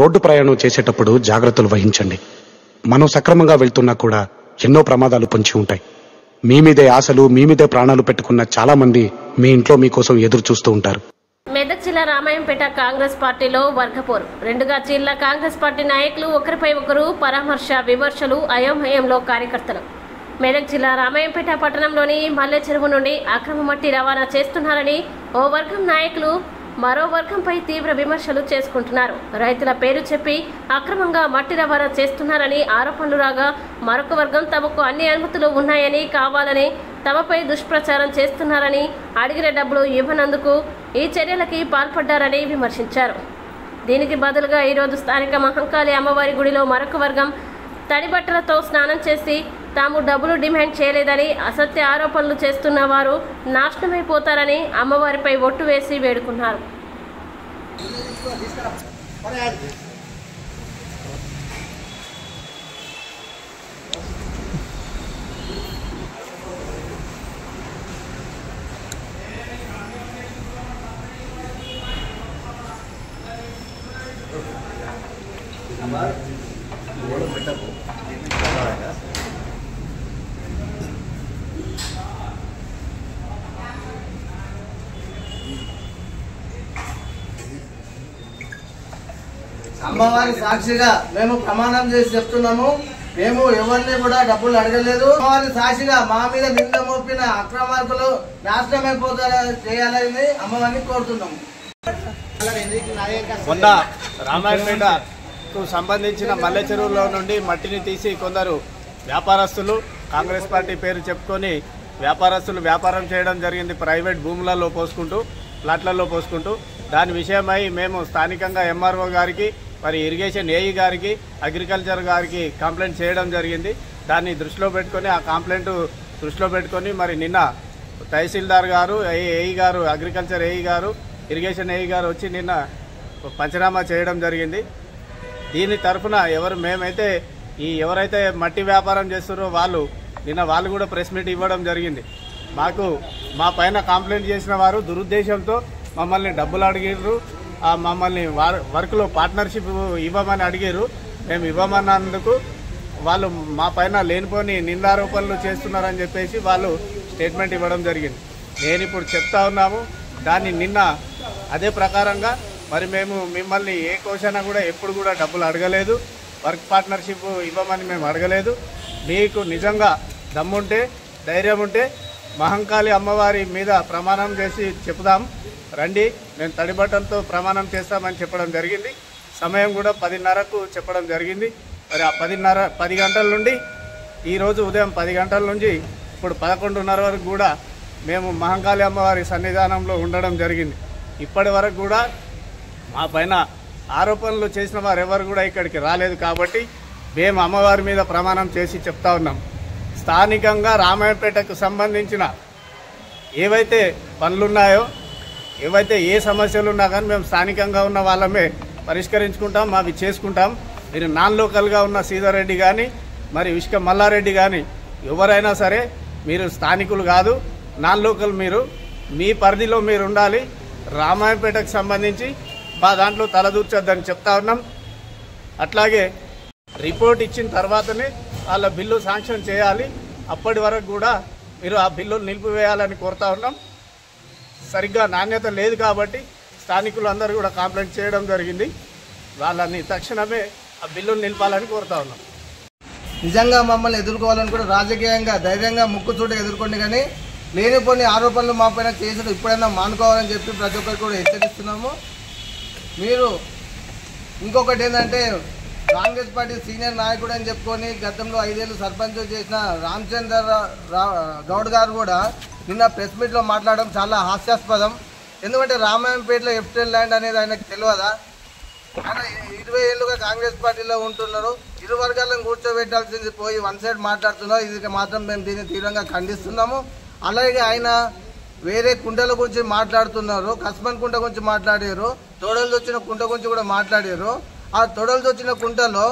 Road ప్రయాణం చేసేటప్పుడు జాగ్రత్తలు వహించండి. మనం సక్రమంగా వెళ్తున్నా కూడా ఎన్నో ప్రమాదాలు పొంచి ఉంటాయి. మీ మీదే ఆశలు, మీ మీదే ప్రాణాలు పెట్టుకున్న చాలా మంది మీ ఇంట్లో మీకోసం ఎదురు చూస్తూ ఉంటారు. మెదక్ జిల్లా రామాయంపేట కాంగ్రెస్ పార్టీలో వర్గపోరు. రెండుగా జిల్లా కాంగ్రెస్ పార్టీ నాయకులు ఒకరిపై ఒకరు పరామర్శ, విమర్శలు, అయోమయంలో కార్యకర్తలు. మెదక్ జిల్లా రామాయంపేట పట్టణంలోని మల్లె చెరువు నుండి అక్రమ మట్టి రవాణా చేస్తున్నారని ఓ వర్గం నాయకులు మరో వర్గంపై తీవ్ర విమర్శలు చేసుకుంటున్నారు. రైతుల పేరు చెప్పి అక్రమంగా మట్టి రవాణా చేస్తున్నారని ఆరోపణలు రాగా, మరొక వర్గం తమకు అన్ని అనుమతులు ఉన్నాయని, కావాలని తమపై దుష్ప్రచారం చేస్తున్నారని, అడిగిన డబ్బులు ఇవ్వనందుకు ఈ చర్యలకి పాల్పడ్డారని విమర్శించారు. దీనికి బదులుగా ఈరోజు స్థానిక మహంకాళి అమ్మవారి గుడిలో మరొక వర్గం తడి బట్టలతో స్నానం చేసి తాము డబ్బులు డిమాండ్ చేయలేదని, అసత్య ఆరోపణలు చేస్తున్న వారు నాశనమైపోతారని అమ్మవారిపై ఒట్టు వేసి వేడుకున్నారు. అమ్మవారి సాక్షిగా మేము ప్రమాణం చేసి చెప్తున్నాము, మేము ఎవరిని కూడా డబ్బులు అడగలేదు. అమ్మవారి సాక్షిగా మా మీద నింద మోపిన అక్రమార్కులు నాశనమైపోతారా చేయాలని అమ్మవారిని కోరుతున్నాము. మొన్న రామాయంపేటకు సంబంధించిన మల్లె చెరువులో నుండి మట్టిని తీసి కొందరు వ్యాపారస్తులు కాంగ్రెస్ పార్టీ పేరు చెప్పుకొని వ్యాపారస్తులు వ్యాపారం చేయడం జరిగింది. ప్రైవేట్ భూములలో పోసుకుంటూ, ప్లాట్లలో పోసుకుంటూ. దాని విషయమై మేము స్థానికంగా ఎంఆర్ఓ గారికి, మరి ఇరిగేషన్ ఏఈ గారికి, అగ్రికల్చర్ గారికి కంప్లైంట్ చేయడం జరిగింది. దాన్ని దృష్టిలో పెట్టుకొని, ఆ కంప్లైంట్ దృష్టిలో పెట్టుకొని మరి నిన్న తహసీల్దార్ గారు, ఏఈ గారు, అగ్రికల్చర్ ఏఈ గారు, ఇరిగేషన్ ఏఈ గారు వచ్చి నిన్న పంచనామా చేయడం జరిగింది. దీని తరఫున మేమైతే ఎవరైతే మట్టి వ్యాపారం చేస్తున్నారో వాళ్ళు కూడా ప్రెస్ మీట్ ఇవ్వడం జరిగింది. మా పైన కంప్లైంట్ చేసిన వారు దురుద్దేశంతో మమ్మల్ని డబ్బులు అడిగారు, మమ్మల్ని వర్క్లో పార్ట్నర్షిప్ ఇవ్వమని అడిగారు. మేము ఇవ్వమన్నందుకు వాళ్ళు మా పైన లేనిపోని నిందారోపణలు చేస్తున్నారని చెప్పేసి వాళ్ళు స్టేట్మెంట్ ఇవ్వడం జరిగింది. నేను ఇప్పుడు చెప్తా ఉన్నాము, దాన్ని నిన్న అదే ప్రకారంగా మరి మేము మిమ్మల్ని ఏ క్వశ్చన్ కూడా ఎప్పుడు కూడా డబ్బులు అడగలేదు, వర్క్ పార్ట్నర్షిప్ ఇవ్వమని మేము అడగలేదు. మీకు నిజంగా దమ్ముంటే, ధైర్యం ఉంటే మహంకాళి అమ్మవారి మీద ప్రమాణం చేసి చెప్దాం రండి, మేము తడి బట్టలతో ప్రమాణం చేస్తామని చెప్పడం జరిగింది. సమయం కూడా 10:30కు చెప్పడం జరిగింది. మరి ఆ 10 గంటల నుండి ఈరోజు ఉదయం 10 గంటల నుంచి ఇప్పుడు 11:30 వరకు కూడా మేము మహంకాళి అమ్మవారి సన్నిధానంలో ఉండడం జరిగింది. ఇప్పటి వరకు కూడా మా పైన ఆరోపణలు చేసిన వారు ఎవరు కూడా ఇక్కడికి రాలేదు. కాబట్టి మేము అమ్మవారి మీద ప్రమాణం చేసి చెప్తా ఉన్నాం. స్థానికంగా రామాయంపేటకు సంబంధించిన ఏవైతే పనులున్నాయో, ఏవైతే ఏ సమస్యలు ఉన్నా కానీ మేము స్థానికంగా ఉన్న వాళ్ళమే పరిష్కరించుకుంటాం, అవి చేసుకుంటాం. మీరు నాన్ లోకల్గా ఉన్న శ్రీధర్ రెడ్డి కానీ, మరి ఇసుక మల్లారెడ్డి కానీ ఎవరైనా సరే మీరు స్థానికులు కాదు, నాన్ లోకల్. మీరు మీ పరిధిలో మీరు ఉండాలి. రామాయంపేటకు సంబంధించి మా దాంట్లో తలదూర్చొద్దని చెప్తా ఉన్నాం. అట్లాగే రిపోర్ట్ ఇచ్చిన తర్వాతనే వాళ్ళ బిల్లు శాంక్షన్ చేయాలి. అప్పటి వరకు కూడా మీరు ఆ బిల్లులు నిలిపివేయాలని కోరుతా ఉన్నాం. సరిగ్గా నాణ్యత లేదు కాబట్టి స్థానికులు అందరూ కూడా కంప్లైంట్ చేయడం జరిగింది. వాళ్ళని తక్షణమే ఆ బిల్లులు నిలపాలని కోరుతా ఉన్నాం. నిజంగా మమ్మల్ని ఎదుర్కోవాలని కూడా రాజకీయంగా ధైర్యంగా ముక్కుచూట ఎదుర్కోండి, కానీ లేనిపోని ఆరోపణలు మా పైన చేసి ఇప్పుడైనా మానుకోవాలని చెప్పి ప్రతి ఒక్కరికి కూడా హెచ్చరిస్తున్నాము. మీరు ఇంకొకటి ఏంటంటే, కాంగ్రెస్ పార్టీ సీనియర్ నాయకుడు అని చెప్పుకొని గతంలో 5 ఏళ్ళు సర్పంచ్ చేసిన రామచంద్ర గౌడ్ గారు కూడా నిన్న ప్రెస్ మీట్లో మాట్లాడడం చాలా హాస్యాస్పదం. ఎందుకంటే రామాయంపేటలో ఎఫ్టెల్ ల్యాండ్ అనేది ఆయనకు తెలియదా? ఆయన 20 ఏళ్ళుగా కాంగ్రెస్ పార్టీలో ఉంటున్నారు. ఇరు వర్గాలను కూర్చోబెట్టాల్సింది పోయి వన్ సైడ్ మాట్లాడుతున్నారు. ఇది మాత్రం మేము దీన్ని తీవ్రంగా ఖండిస్తున్నాము. అలాగే ఆయన వేరే కుంటల గురించి మాట్లాడుతున్నారు. కస్మన్ కుంట గురించి మాట్లాడారు, తోడలు వచ్చిన కుంట గురించి కూడా మాట్లాడారు. ఆ తొడలు వచ్చిన కుంటలో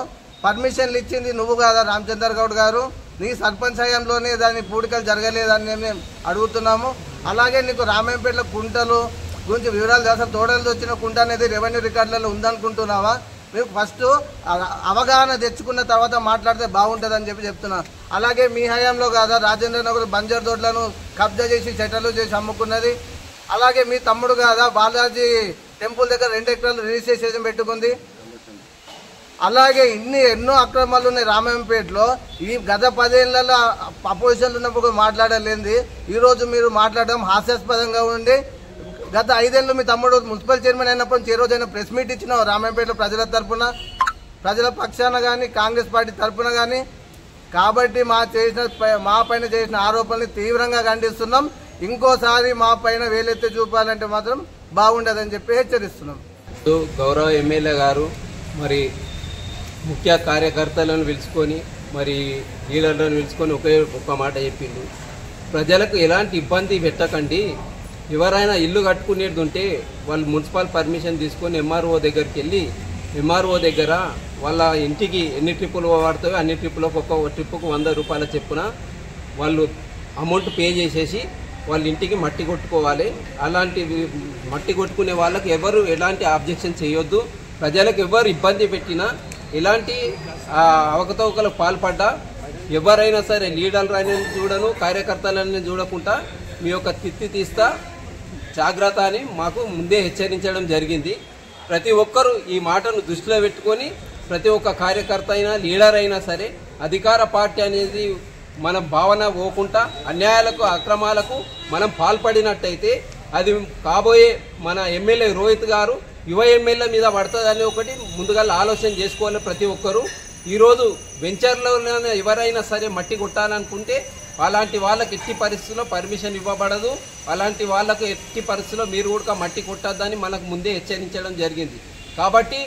పర్మిషన్లు ఇచ్చింది నువ్వు కాదా రామచంద్ర గౌడ్ గారు? నీ సర్పంచ్ హయాంలోనే దాని పూడికలు జరగలేదని మేము అడుగుతున్నాము. అలాగే నీకు రామాయంపేటలో కుంటలు గురించి వివరాలు చేస్తా, తోడలు వచ్చిన కుంట అనేది రెవెన్యూ రికార్డులలో ఉందనుకుంటున్నావా? మీకు ఫస్ట్ అవగాహన తెచ్చుకున్న తర్వాత మాట్లాడితే బాగుంటుందని చెప్తున్నాను. అలాగే మీ హయాంలో కాదా రాజేంద్ర నగర్ బంజర్ తోటలను కబ్జా చేసి చెట్టలు చేసి అమ్ముకున్నది. అలాగే మీ తమ్ముడు కాదా బాలాజీ టెంపుల్ దగ్గర 2 ఎకరాలు రిజిస్ట్రేషన్ పెట్టుకుంది. అలాగే ఎన్నో అక్రమాలు ఉన్నాయి రామాయంపేటలో. ఈ గత 10 ఏళ్లలో అపోజిషన్లు ఉన్నప్పుడు మాట్లాడలేంది ఈరోజు మీరు మాట్లాడడం హాస్యాస్పదంగా ఉండి, గత 5 ఏళ్ళు మీ తమ్ముడు మున్సిపల్ చైర్మన్ అయినప్పుడు ఏ రోజైనా ప్రెస్ మీట్ ఇచ్చిన రామాయంపేట ప్రజల తరఫున, ప్రజల పక్షాన కానీ కాంగ్రెస్ పార్టీ తరఫున కానీ. కాబట్టి మా పైన చేసిన ఆరోపణలు తీవ్రంగా ఖండిస్తున్నాం. ఇంకోసారి మా పైన వేలెత్తి చూపాలంటే మాత్రం బాగుండదని చెప్పి హెచ్చరిస్తున్నాం. గౌరవ ఎమ్మెల్యే గారు మరి ముఖ్య కార్యకర్తలను పిలుచుకొని మరి లీడర్లను పిలుచుకొని ఒక్క మాట చెప్పిండు. ప్రజలకు ఎలాంటి ఇబ్బంది పెట్టకండి, ఎవరైనా ఇల్లు కట్టుకునేది ఉంటే వాళ్ళు మున్సిపల్ పర్మిషన్ తీసుకొని ఎంఆర్ఓ దగ్గరికి వెళ్ళి ఎంఆర్ఓ దగ్గర వాళ్ళ ఇంటికి ఎన్ని ట్రిప్పులు వాడతాయో అన్ని ట్రిప్పులకు ఒక్కొక్క ట్రిప్పుకు 100 రూపాయల చెప్పున వాళ్ళు అమౌంట్ పే చేసేసి వాళ్ళ ఇంటికి మట్టి కొట్టుకోవాలి. అలాంటి మట్టి కొట్టుకునే వాళ్ళకి ఎవరు ఎలాంటి ఆబ్జెక్షన్ చేయొద్దు. ప్రజలకు ఎవరు ఇబ్బంది పెట్టినా ఇలాంటి అవకతవకలకు పాల్పడ్డా ఎవరైనా సరే లీడర్లని చూడను కార్యకర్తలని చూడకుండా మీ యొక్క తిత్తి తీస్తా జాగ్రత్త అని మాకు ముందే హెచ్చరించడం జరిగింది. ప్రతి ఒక్కరూ ఈ మాటను దృష్టిలో పెట్టుకొని ప్రతి ఒక్క కార్యకర్త అయినా లీడర్ అయినా సరే అధికార పార్టీ అనేది మన భావన పోకుండా అన్యాయాలకు అక్రమాలకు మనం పాల్పడినట్టయితే అది కాబోయే మన ఎమ్మెల్యే రోహిత్ గారు యువ ఎమ్మెల్యే మీద పడుతుందని ఒకటి ముందుగా ఆలోచన చేసుకోవాలి ప్రతి ఒక్కరూ. ఈరోజు వెంచర్లోనే ఎవరైనా సరే మట్టి కొట్టాలనుకుంటే అలాంటి వాళ్ళకి ఎట్టి పరిస్థితుల్లో పర్మిషన్ ఇవ్వబడదు. అలాంటి వాళ్ళకు ఎట్టి పరిస్థితుల్లో మీరు కూడా మట్టి కొట్టద్దని మనకు ముందే హెచ్చరించడం జరిగింది. కాబట్టి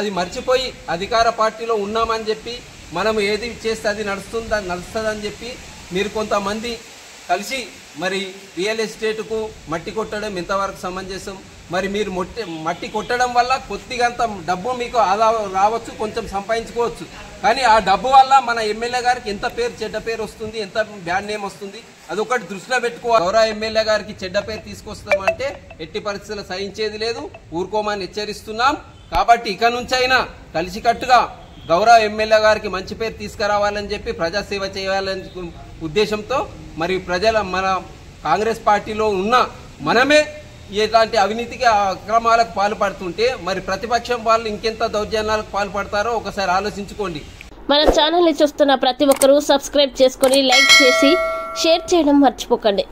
అది మర్చిపోయి అధికార పార్టీలో ఉన్నామని చెప్పి మనం ఏది చేస్తే అది నడుస్తుందని చెప్పి మీరు కొంతమంది కలిసి మరి రియల్ ఎస్టేట్కు మట్టి కొట్టడం ఎంతవరకు సమంజసం? మరి మీరు మట్టి కొట్టడం వల్ల కొద్దిగంత డబ్బు మీకు ఆదా రావచ్చు, కొంచెం సంపాదించుకోవచ్చు. కానీ ఆ డబ్బు వల్ల మన ఎమ్మెల్యే గారికి ఎంత చెడ్డ పేరు వస్తుంది, ఎంత బ్యాడ్ నేమ్ వస్తుంది, అదొకటి దృష్టిలో పెట్టుకోవాలి. గౌరవ ఎమ్మెల్యే గారికి చెడ్డ పేరు తీసుకొస్తామంటే ఎట్టి పరిస్థితుల్లో సహించేది లేదు, ఊరుకోమని హెచ్చరిస్తున్నాం. కాబట్టి ఇక నుంచైనా కలిసికట్టుగా గౌరవ ఎమ్మెల్యే గారికి మంచి పేరు తీసుకురావాలని చెప్పి ప్రజాసేవ చేయాలని ఉద్దేశంతో మరి మన కాంగ్రెస్ పార్టీలో ఉన్న మనమే ఇలాంటి అవినీతికి అక్రమాలకు పాల్పడుతుంటే మరి ప్రతిపక్షం వాళ్ళు ఇంకెంత దౌర్జన్యాలకు పాల్పడతారో ఒకసారి ఆలోచించుకోండి. మన ఛానల్ని చూస్తున్న ప్రతి ఒక్కరూ సబ్స్క్రైబ్ చేసుకొని లైక్ చేసి షేర్ చేయడం మర్చిపోకండి.